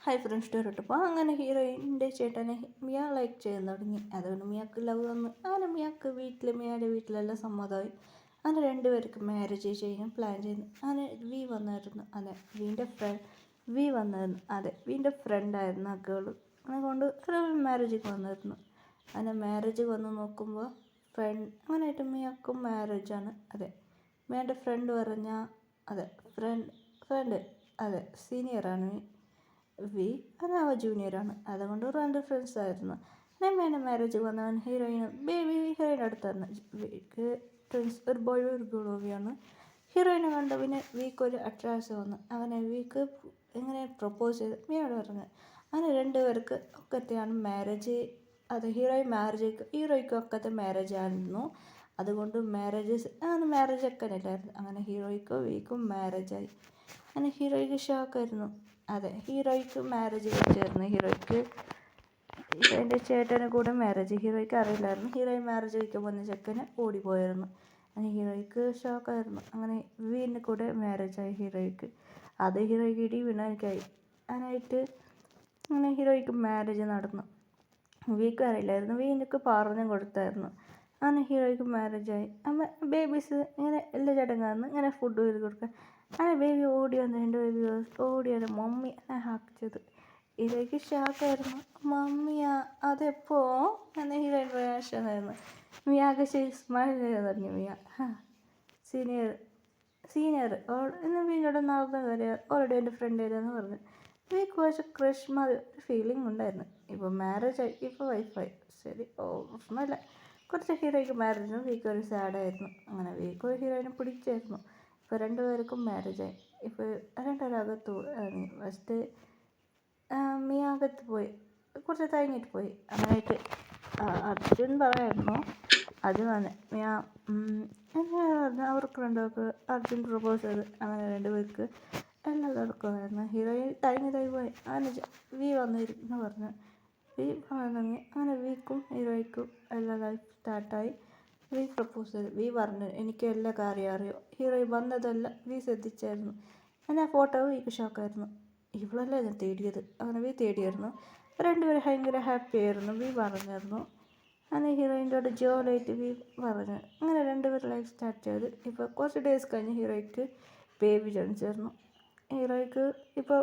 Hi friends ഇട്ടപ്പോൾ അങ്ങനെ ഹീറോയിൻ്റെ ചേട്ടനെ മിയ ലൈക്ക് ചെയ്യാൻ തുടങ്ങി. അതുകൊണ്ട് മിയാക്ക് ലവ് വന്നു. അങ്ങനെ മിയാക്ക് മിയയുടെ വീട്ടിലെല്ലാം സമ്മതമായി. അങ്ങനെ രണ്ടുപേർക്ക് മാരേജ് ചെയ്യാൻ പ്ലാൻ ചെയ്യുന്നു. അങ്ങനെ വി വന്നായിരുന്നു. അതെ വീൻ്റെ ഫ്രണ്ടായിരുന്നു ആ ഗേള്. അതുകൊണ്ട് മാരേജിക്ക് വന്നായിരുന്നു. അങ്ങനെ മാരേജ് വന്ന് നോക്കുമ്പോൾ അങ്ങനെയായിട്ട് മിയാക്കും മാരേജാണ്. മിയയുടെ ഫ്രണ്ട് പറഞ്ഞാൽ ഫ്രണ്ട് സീനിയറാണ് വി. അവ ജൂനിയറാണ്. അതുകൊണ്ട് രണ്ട് ഫ്രണ്ട്സ് ആയിരുന്നു. മിയയുടെ മാരേജ് വന്നവൻ ഹീറോയിൻ അടുത്തായിരുന്നു. വിക്ക് ട്വിൻസ്, ഒരു ബോയ് ഒരു ഗേളോവിയാണ്. ഹീറോയിനെ കണ്ട പിന്നെ വീക്ക് ഒരു അട്രാക്ഷൻ വന്നു. അങ്ങനെ വീക്ക് എങ്ങനെ പ്രപ്പോസ് ചെയ്ത് മിയോട് പറഞ്ഞു. അങ്ങനെ രണ്ടുപേർക്ക് ഒക്കത്തെയാണ് മാരേജ്. ഹീറോയ്ക്ക് ഒക്കത്തെ മാരേജ് ആയിരുന്നു. അതുകൊണ്ട് മാരേജ് ഒക്കെ ഇല്ലായിരുന്നു. അങ്ങനെ വീക്കും മാരേജായി. അങ്ങനെ ഹീറോയ്ക്ക് ഷോക്കായിരുന്നു. ഹീറോയ്ക്ക് മാരേജ് കഴിച്ചായിരുന്നു. ഹീറോയ്ക്ക് എൻ്റെ ചേട്ടനെ കൂടെ മാരേജ്. ഹീറോയ്ക്ക് അറിയില്ലായിരുന്നു. ഹീറോയിൻ മാരേജ് കഴിക്കാൻ വന്ന ചെക്കനെ ഓടിപ്പോയായിരുന്നു. അങ്ങനെ ഹീറോയ്ക്ക് ഷോക്കായിരുന്നു. അങ്ങനെ വീടിൻ്റെ കൂടെ മാരേജായി ഹീറോയ്ക്ക്. ഹീറോയ്ക്ക് ഇടി വീണായി. അങ്ങനെ ഹീറോയ്ക്ക് മാരേജ് നടന്നു. വീക്ക് അറിയില്ലായിരുന്നു. വീക്ക് പറഞ്ഞു കൊടുത്തായിരുന്നു. അങ്ങനെ ഹീറോയ്ക്ക് മാരേജായി. ബേബീസ് ഇങ്ങനെ എല്ലാ ചടങ്ങായിരുന്നു. ഇങ്ങനെ ഫുഡ് ചെയ്ത് കൊടുക്കുക. അങ്ങനെ ബേബി ഓടി വന്നു. രണ്ട് ബേബി ഓടി വന്നു. മമ്മി ഹാക്കിച്ചത്. ഹീറോയ്ക്ക് ഷോക്കായിരുന്നു. മമ്മിയാ അതെപ്പോ എന്ന ഹീറോയിൻ റിയാക്ഷൻ ആയിരുന്നു. മിയാകെ സ്മൈൽ ചെയ്ത് തുടങ്ങി. മിയ സീനിയർ ഇന്ന് വീണ്ടോടെ നടന്ന കാര്യം ഓൾറെഡി എൻ്റെ ഫ്രണ്ട് ഏതാന്ന് പറഞ്ഞു. വീക്ക് കുറച്ച് ക്രഷ് മാതിരി ഫീലിംഗ് ഉണ്ടായിരുന്നു. ഇപ്പോൾ മാരേജായി, ഇപ്പോൾ വൈഫായി. ശരി പ്രശ്നമല്ല. കുറച്ച് ഹീറോയ്ക്ക് മാരേജ് വീക്ക് ഒരു സാഡായിരുന്നു. അങ്ങനെ വീക്ക് ഒരു ഹീറോയിനെ പിടിച്ചായിരുന്നു. ഇപ്പോൾ രണ്ടുപേർക്കും മാരേജായി. ഇപ്പോൾ രണ്ടൊരകത്ത് ഫസ്റ്റ് മിയ അകത്ത് പോയി. കുറച്ച് തയങ്ങിയിട്ട് പോയി. അങ്ങനെയായിട്ട് അർജുൻ പറയായിരുന്നു. അത് വന്ന് മിയ അവർക്ക് രണ്ടുപേർക്ക് അർജുൻ പ്രപ്പോസ് ചെയ്ത്. അങ്ങനെ രണ്ടുപേർക്ക് എല്ലാം നടക്കുമായിരുന്നു. ഹീറോയിൻ തയങ്ങി പോയി. അങ്ങനെ വി വന്നിരുന്നു പറഞ്ഞു. വി പറഞ്ഞു. അങ്ങനെ വീക്കും ഹീറോയ്ക്കും എല്ലാ ലൈഫ് സ്റ്റാർട്ടായി. വി പ്രപ്പോസ് ചെയ്തു. വി പറഞ്ഞു എനിക്ക് എല്ലാ കാര്യം അറിയോ. ഹീറോയിൻ വന്നതല്ല വി ശ്രദ്ധിച്ചായിരുന്നു. അങ്ങനെ ആ ഫോട്ടോ വീക്ക് ഷോക്കായിരുന്നു. ഇവളല്ലേ ഞാൻ തേടിയത്. അങ്ങനെ വി തേടിയായിരുന്നു. രണ്ടുപേരും ഭയങ്കര ഹാപ്പി ആയിരുന്നു. വി പറഞ്ഞായിരുന്നു. അങ്ങനെ ഹീറോയിൻ്റെ ജോലായിട്ട് വി പറഞ്ഞു. അങ്ങനെ രണ്ടുപേരും ലൈഫ് സ്റ്റാർട്ട് ചെയ്ത്. ഇപ്പോൾ കുറച്ച് ഡേയ്സ് കഴിഞ്ഞ് ഹീറോയ്ക്ക് ബേബി ജനിച്ചായിരുന്നു. ഹീറോയ്ക്ക് ഇപ്പോൾ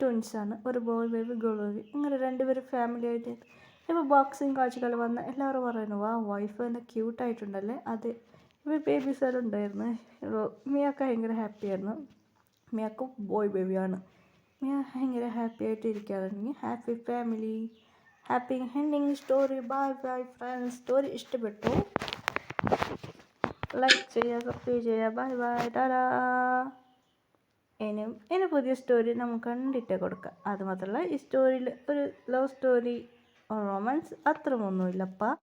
ട്വിൻസാണ്. ഒരു ബോയ് ബേബി ഗേൾ ബേബി. ഇങ്ങനെ രണ്ടുപേരും ഫാമിലി ആയിട്ട് ഇപ്പോൾ ബോക്സിങ് കാഴ്ചകൾ വന്ന എല്ലാവരും പറയുന്നു വൈഫ് തന്നെ ക്യൂട്ടായിട്ടുണ്ടല്ലേ. ഇപ്പോൾ ബേബീസ് എല്ലാം ഉണ്ടായിരുന്നു. മിയൊക്കെ ഭയങ്കര ഹാപ്പിയായിരുന്നു. മിയക്ക് ബോയ് ബേബിയാണ്. മിയ ഭയങ്കര ഹാപ്പി ആയിട്ട് ഇരിക്കാറുണ്ടെങ്കിൽ happy family happy ending story. Bye friends. Story ഇഷ്ടപ്പെട്ടു ലൈക്ക് ചെയ്യുക, സബ്സ്ക്രൈബ് ചെയ്യുക. ബൈ ടാറ്റാ. ഇനി പുതിയ സ്റ്റോറി നമുക്ക് കണ്ടിട്ട് കൊടുക്കാം. അതുമാത്രമല്ല ഈ സ്റ്റോറിയിൽ ഒരു ലവ് സ്റ്റോറി റൊമാൻസ് അത്രയൊന്നുമില്ലപ്പാ.